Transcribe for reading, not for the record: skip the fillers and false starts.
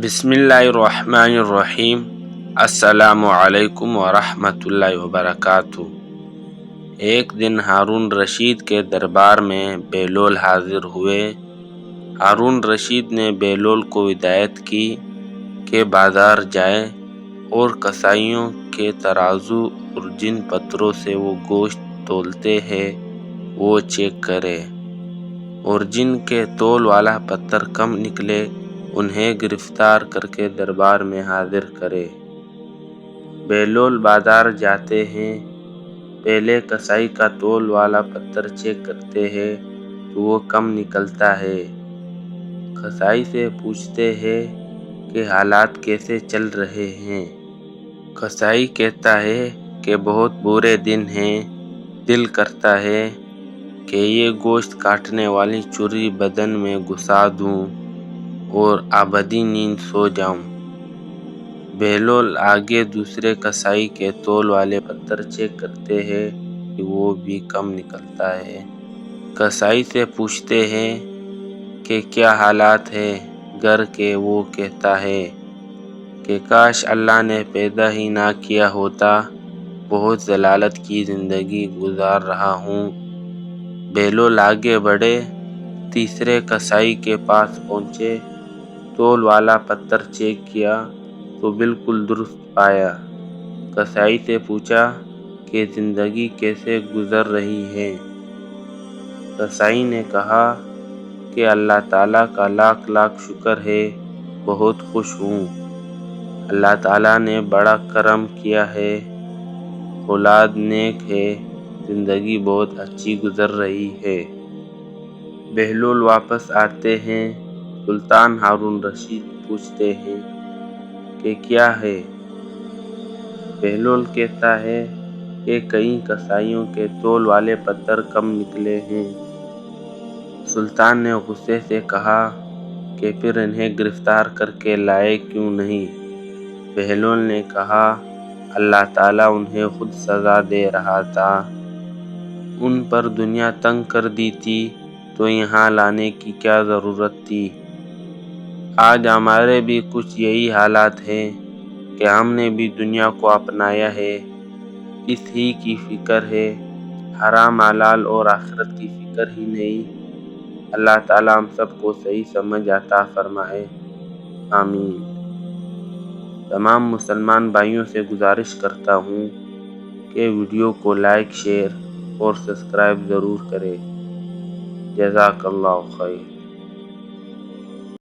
بسم اللہ الرحمن الرحیم۔ السلام علیکم ورحمۃ اللہ وبرکاتہ۔ ایک دن ہارون رشید کے دربار میں بہلول حاضر ہوئے۔ ہارون رشید نے بہلول کو ہدایت کی کہ بازار جائے اور کسائیوں کے ترازو اور جن پتھروں سے وہ گوشت تولتے ہیں وہ چیک کرے، اور جن کے تول والا پتھر کم نکلے انہیں گرفتار کر کے دربار میں حاضر کرے۔ بہلول بازار جاتے ہیں، پہلے کسائی کا تول والا پتھر چیک کرتے ہیں تو وہ کم نکلتا ہے۔ کسائی سے پوچھتے ہیں کہ حالات کیسے چل رہے ہیں۔ کسائی کہتا ہے کہ بہت برے دن ہیں، دل کرتا ہے کہ یہ گوشت کاٹنے والی چھری بدن میں گھسا دوں اور ابدی نیند سو جاؤں۔ بہلول آگے دوسرے کسائی کے تول والے پتھر چیک کرتے ہیں کہ وہ بھی کم نکلتا ہے۔ کسائی سے پوچھتے ہیں کہ کیا حالات ہیں گھر کے۔ وہ کہتا ہے کہ کاش اللہ نے پیدا ہی نہ کیا ہوتا، بہت ذلت کی زندگی گزار رہا ہوں۔ بہلول آگے بڑھے، تیسرے کسائی کے پاس پہنچے، تول والا پتھر چیک کیا تو بالکل درست پایا۔ کسائی سے پوچھا کہ زندگی کیسے گزر رہی ہے۔ کسائی نے کہا کہ اللہ تعالیٰ کا لاکھ لاکھ شکر ہے، بہت خوش ہوں۔ اللہ تعالیٰ نے بڑا کرم کیا ہے، اولاد نیک ہے، زندگی بہت اچھی گزر رہی ہے۔ بہلول واپس آتے ہیں، سلطان ہارون رشید پوچھتے ہیں کہ کیا ہے؟ بہلول کہتا ہے کہ کئی کسائیوں کے تول والے پتھر کم نکلے ہیں۔ سلطان نے غصے سے کہا کہ پھر انہیں گرفتار کر کے لائے کیوں نہیں؟ بہلول نے کہا اللہ تعالیٰ انہیں خود سزا دے رہا تھا، ان پر دنیا تنگ کر دی تھی تو یہاں لانے کی کیا ضرورت تھی؟ آج ہمارے بھی کچھ یہی حالات ہیں کہ ہم نے بھی دنیا کو اپنایا ہے، اس ہی کی فکر ہے، حرام حلال اور آخرت کی فکر ہی نہیں۔ اللہ تعالیٰ ہم سب کو صحیح سمجھ عطا فرمائے، آمین۔ تمام مسلمان بھائیوں سے گزارش کرتا ہوں کہ ویڈیو کو لائک، شیئر اور سبسکرائب ضرور کریں۔ جزاک اللہ خیر۔